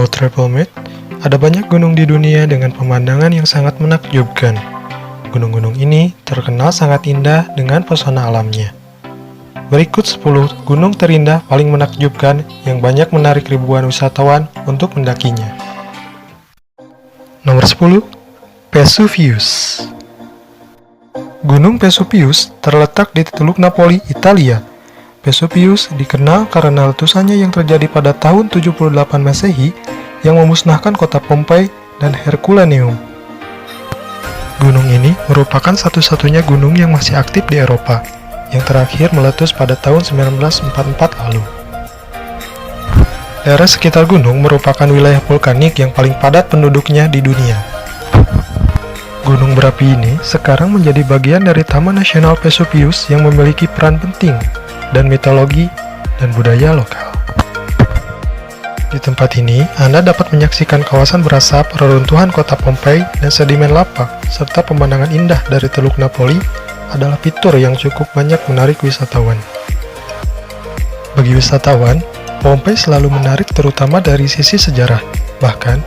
Travel Mate, ada banyak gunung di dunia dengan pemandangan yang sangat menakjubkan. Gunung-gunung ini terkenal sangat indah dengan pesona alamnya. Berikut 10 gunung terindah paling menakjubkan yang banyak menarik ribuan wisatawan untuk mendakinya. Nomor 10. Vesuvius. Gunung Vesuvius terletak di Teluk Napoli, Italia. Vesuvius dikenal karena letusannya yang terjadi pada tahun 78 Masehi yang memusnahkan kota Pompei dan Herculaneum. Gunung ini merupakan satu-satunya gunung yang masih aktif di Eropa, yang terakhir meletus pada tahun 1944 lalu. Daerah sekitar gunung merupakan wilayah vulkanik yang paling padat penduduknya di dunia. Gunung berapi ini sekarang menjadi bagian dari Taman Nasional Vesuvius yang memiliki peran penting dan mitologi dan budaya lokal. Di tempat ini, Anda dapat menyaksikan kawasan berasap, reruntuhan kota Pompei, dan sedimen lava, serta pemandangan indah dari Teluk Napoli adalah fitur yang cukup banyak menarik wisatawan. Bagi wisatawan, Pompei selalu menarik terutama dari sisi sejarah. Bahkan,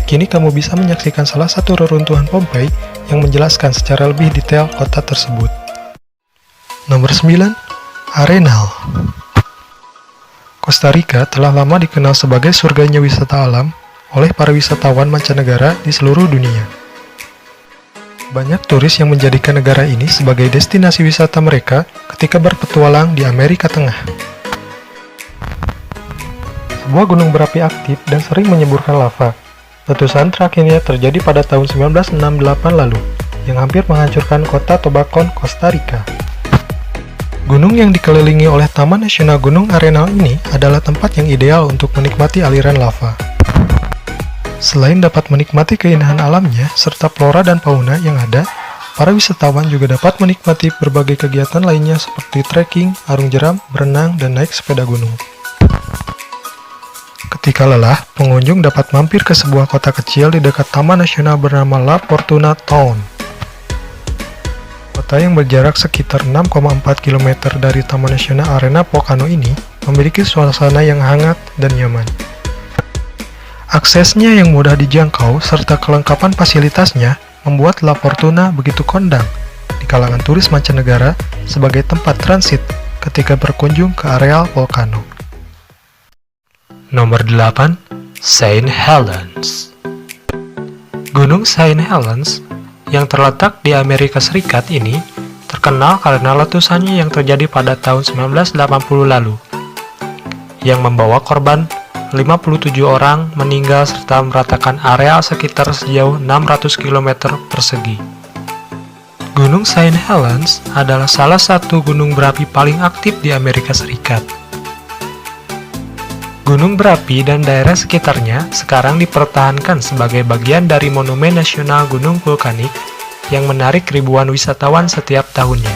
kini kamu bisa menyaksikan salah satu reruntuhan Pompei yang menjelaskan secara lebih detail kota tersebut. Nomor 9. Arenal. Costa Rica telah lama dikenal sebagai surganya wisata alam oleh para wisatawan mancanegara di seluruh dunia. Banyak turis yang menjadikan negara ini sebagai destinasi wisata mereka ketika berpetualang di Amerika Tengah. Sebuah gunung berapi aktif dan sering menyemburkan lava. Letusan terakhirnya terjadi pada tahun 1968 lalu, yang hampir menghancurkan kota Tobacón, Costa Rica. Gunung yang dikelilingi oleh Taman Nasional Gunung Arenal ini adalah tempat yang ideal untuk menikmati aliran lava. Selain dapat menikmati keindahan alamnya serta flora dan fauna yang ada, para wisatawan juga dapat menikmati berbagai kegiatan lainnya seperti trekking, arung jeram, berenang, dan naik sepeda gunung. Ketika lelah, pengunjung dapat mampir ke sebuah kota kecil di dekat Taman Nasional bernama La Fortuna Town. Kota yang berjarak sekitar 6,4 km dari Taman Nasional Arena Volcano ini memiliki suasana yang hangat dan nyaman. Aksesnya yang mudah dijangkau serta kelengkapan fasilitasnya membuat La Fortuna begitu kondang di kalangan turis mancanegara sebagai tempat transit ketika berkunjung ke areal volcano. Nomor 8. St. Helens. Gunung St. Helens yang terletak di Amerika Serikat ini terkenal karena letusannya yang terjadi pada tahun 1980 lalu, yang membawa korban 57 orang meninggal serta meratakan areal sekitar sejauh 600 km persegi. Gunung St. Helens adalah salah satu gunung berapi paling aktif di Amerika Serikat. Gunung berapi dan daerah sekitarnya sekarang dipertahankan sebagai bagian dari Monumen Nasional Gunung Vulkanik yang menarik ribuan wisatawan setiap tahunnya.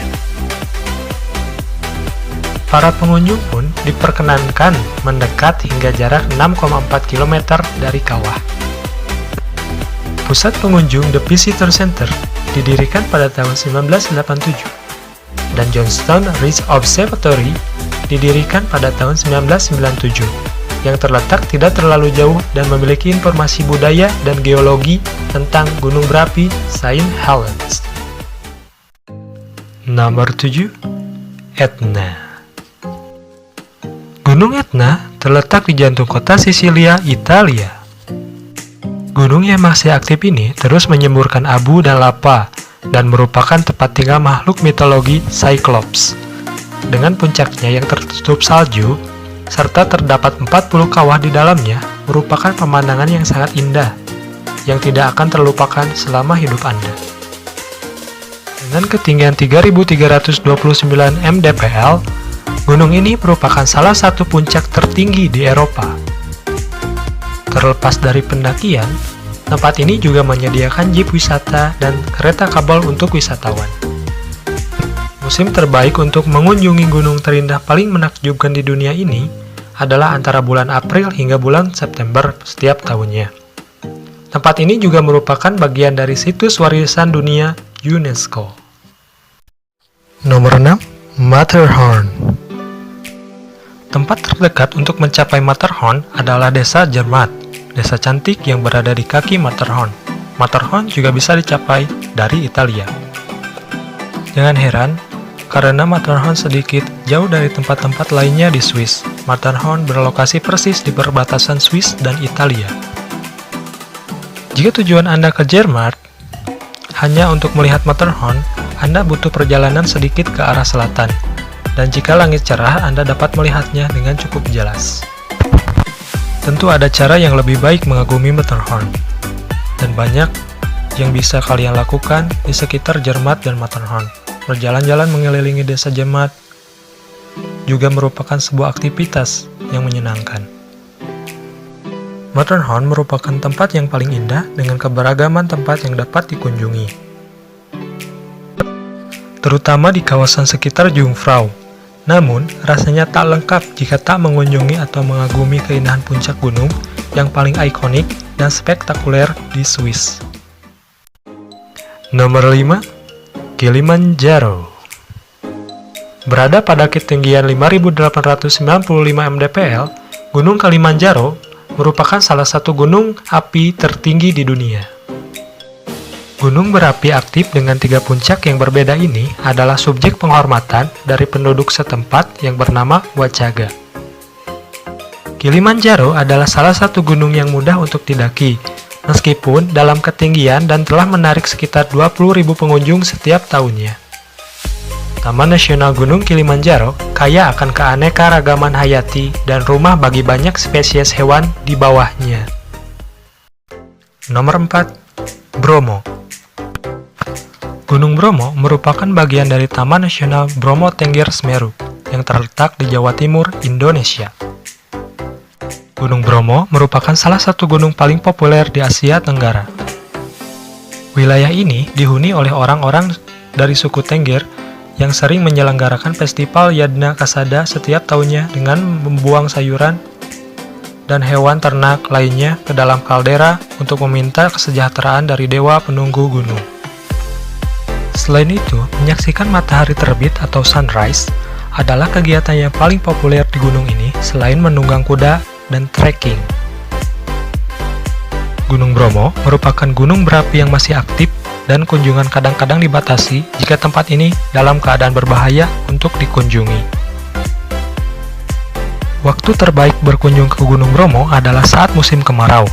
Para pengunjung pun diperkenankan mendekat hingga jarak 6,4 km dari kawah. Pusat pengunjung The Visitor Center didirikan pada tahun 1987, dan Johnstone Ridge Observatory didirikan pada tahun 1997. Yang terletak tidak terlalu jauh dan memiliki informasi budaya dan geologi tentang gunung berapi St. Helens. Nomor 7. Etna. Gunung Etna terletak di jantung kota Sisilia, Italia. Gunung yang masih aktif ini terus menyemburkan abu dan lava dan merupakan tempat tinggal makhluk mitologi Cyclops. Dengan puncaknya yang tertutup salju, serta terdapat 40 kawah di dalamnya, merupakan pemandangan yang sangat indah, yang tidak akan terlupakan selama hidup Anda. Dengan ketinggian 3.329 mdpl, gunung ini merupakan salah satu puncak tertinggi di Eropa. Terlepas dari pendakian, tempat ini juga menyediakan jeep wisata dan kereta kabel untuk wisatawan. Musim terbaik untuk mengunjungi gunung terindah paling menakjubkan di dunia ini adalah antara bulan April hingga bulan September setiap tahunnya. Tempat ini juga merupakan bagian dari situs warisan dunia UNESCO. Nomor 6. Matterhorn. Tempat terdekat untuk mencapai Matterhorn adalah desa Zermatt. desa cantik yang berada di kaki Matterhorn. Matterhorn juga bisa dicapai dari Italia. Jangan heran, karena Matterhorn sedikit jauh dari tempat-tempat lainnya di Swiss. Matterhorn berlokasi persis di perbatasan Swiss dan Italia. Jika tujuan Anda ke Jerman, hanya untuk melihat Matterhorn, Anda butuh perjalanan sedikit ke arah selatan. Dan jika langit cerah, Anda dapat melihatnya dengan cukup jelas. Tentu ada cara yang lebih baik mengagumi Matterhorn. Dan banyak yang bisa kalian lakukan di sekitar Zermatt dan Matterhorn. Berjalan-jalan mengelilingi desa Zermatt juga merupakan sebuah aktivitas yang menyenangkan. Matterhorn merupakan tempat yang paling indah dengan keberagaman tempat yang dapat dikunjungi, terutama di kawasan sekitar Jungfrau. Namun, rasanya tak lengkap jika tak mengunjungi atau mengagumi keindahan puncak gunung yang paling ikonik dan spektakuler di Swiss. Nomor 5. Kilimanjaro. Berada pada ketinggian 5.895 mdpl, Gunung Kilimanjaro merupakan salah satu gunung api tertinggi di dunia. Gunung berapi aktif dengan 3 puncak yang berbeda ini adalah subjek penghormatan dari penduduk setempat yang bernama Wachaga. Kilimanjaro adalah salah satu gunung yang mudah untuk didaki, meskipun dalam ketinggian dan telah menarik sekitar 20.000 pengunjung setiap tahunnya. Taman Nasional Gunung Kilimanjaro kaya akan keanekaragaman hayati dan rumah bagi banyak spesies hewan di bawahnya. Nomor 4. Bromo. Gunung Bromo merupakan bagian dari Taman Nasional Bromo Tengger Semeru yang terletak di Jawa Timur, Indonesia. Gunung Bromo merupakan salah satu gunung paling populer di Asia Tenggara. Wilayah ini dihuni oleh orang-orang dari suku Tengger yang sering menyelenggarakan festival Yadna Kasada setiap tahunnya dengan membuang sayuran dan hewan ternak lainnya ke dalam kaldera untuk meminta kesejahteraan dari dewa penunggu gunung. Selain itu, menyaksikan matahari terbit atau sunrise adalah kegiatan yang paling populer di gunung ini selain menunggang kuda dan trekking. Gunung Bromo merupakan gunung berapi yang masih aktif dan kunjungan kadang-kadang dibatasi jika tempat ini dalam keadaan berbahaya untuk dikunjungi. Waktu terbaik berkunjung ke Gunung Bromo adalah saat musim kemarau.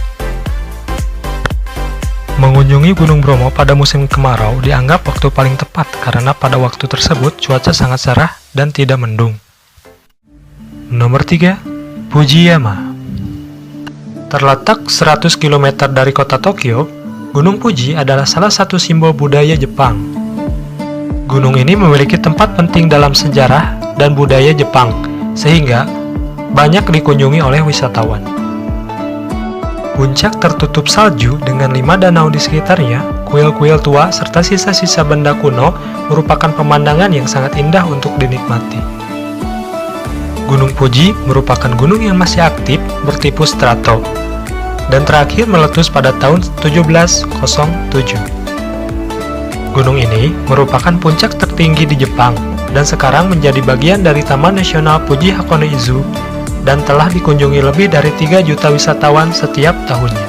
Mengunjungi Gunung Bromo pada musim kemarau dianggap waktu paling tepat karena pada waktu tersebut cuaca sangat cerah dan tidak mendung. Nomor 3. Fujiyama. Terletak 100 km dari kota Tokyo, Gunung Fuji adalah salah satu simbol budaya Jepang. Gunung ini memiliki tempat penting dalam sejarah dan budaya Jepang, sehingga banyak dikunjungi oleh wisatawan. Puncak tertutup salju dengan 5 danau di sekitarnya, kuil-kuil tua, serta sisa-sisa benda kuno merupakan pemandangan yang sangat indah untuk dinikmati. Gunung Fuji merupakan gunung yang masih aktif bertipe strato dan terakhir meletus pada tahun 1707. Gunung ini merupakan puncak tertinggi di Jepang dan sekarang menjadi bagian dari Taman Nasional Fuji Hakone-Izu dan telah dikunjungi lebih dari 3 juta wisatawan setiap tahunnya.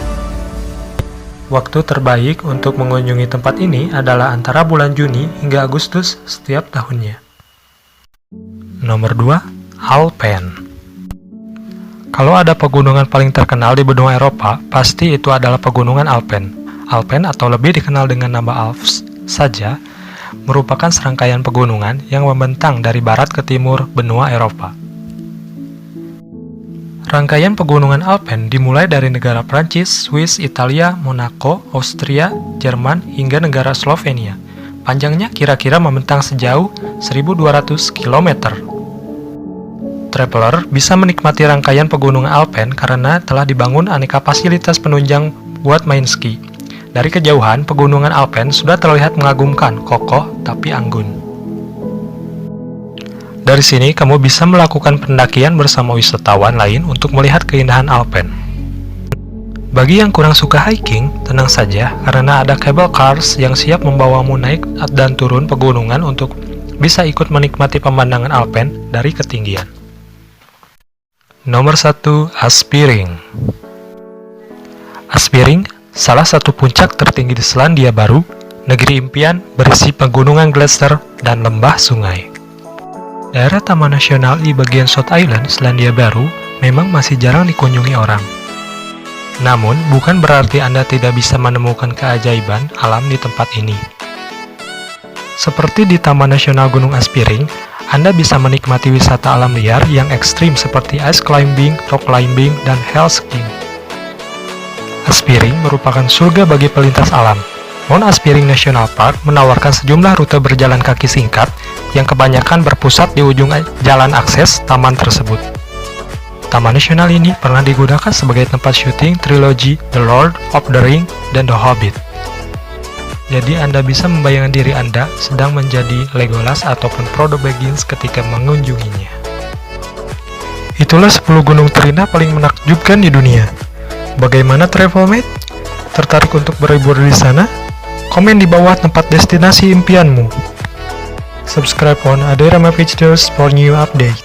Waktu terbaik untuk mengunjungi tempat ini adalah antara bulan Juni hingga Agustus setiap tahunnya. Nomor 2. Alpen. Kalau ada pegunungan paling terkenal di benua Eropa, pasti itu adalah pegunungan Alpen. Alpen atau lebih dikenal dengan nama Alps saja, merupakan serangkaian pegunungan yang membentang dari barat ke timur benua Eropa. Rangkaian pegunungan Alpen dimulai dari negara Prancis, Swiss, Italia, Monaco, Austria, Jerman, hingga negara Slovenia. Panjangnya kira-kira membentang sejauh 1.200 km. Traveler bisa menikmati rangkaian pegunungan Alpen karena telah dibangun aneka fasilitas penunjang buat main ski. Dari kejauhan, pegunungan Alpen sudah terlihat mengagumkan, kokoh tapi anggun. Dari sini, kamu bisa melakukan pendakian bersama wisatawan lain untuk melihat keindahan Alpen. Bagi yang kurang suka hiking, tenang saja karena ada cable cars yang siap membawamu naik dan turun pegunungan untuk bisa ikut menikmati pemandangan Alpen dari ketinggian. Nomor 1. Aspiring. Aspiring, salah satu puncak tertinggi di Selandia Baru, negeri impian berisi pegunungan gletser dan lembah sungai. Daerah Taman Nasional di bagian South Island, Selandia Baru, memang masih jarang dikunjungi orang. Namun, bukan berarti Anda tidak bisa menemukan keajaiban alam di tempat ini. Seperti di Taman Nasional Gunung Aspiring, Anda bisa menikmati wisata alam liar yang ekstrim seperti ice climbing, rock climbing, dan hell skiing. Aspiring merupakan surga bagi pelintas alam. Mount Aspiring National Park menawarkan sejumlah rute berjalan kaki singkat yang kebanyakan berpusat di ujung jalan akses taman tersebut. Taman nasional ini pernah digunakan sebagai tempat syuting trilogi The Lord of the Rings dan The Hobbit. Jadi Anda bisa membayangkan diri Anda sedang menjadi Legolas ataupun Frodo Baggins ketika mengunjunginya. Itulah 10 gunung terindah paling menakjubkan di dunia. Bagaimana Travelmate? Tertarik untuk berlibur di sana? Komen di bawah tempat destinasi impianmu. Subscribe on Adorama Pictures for new update.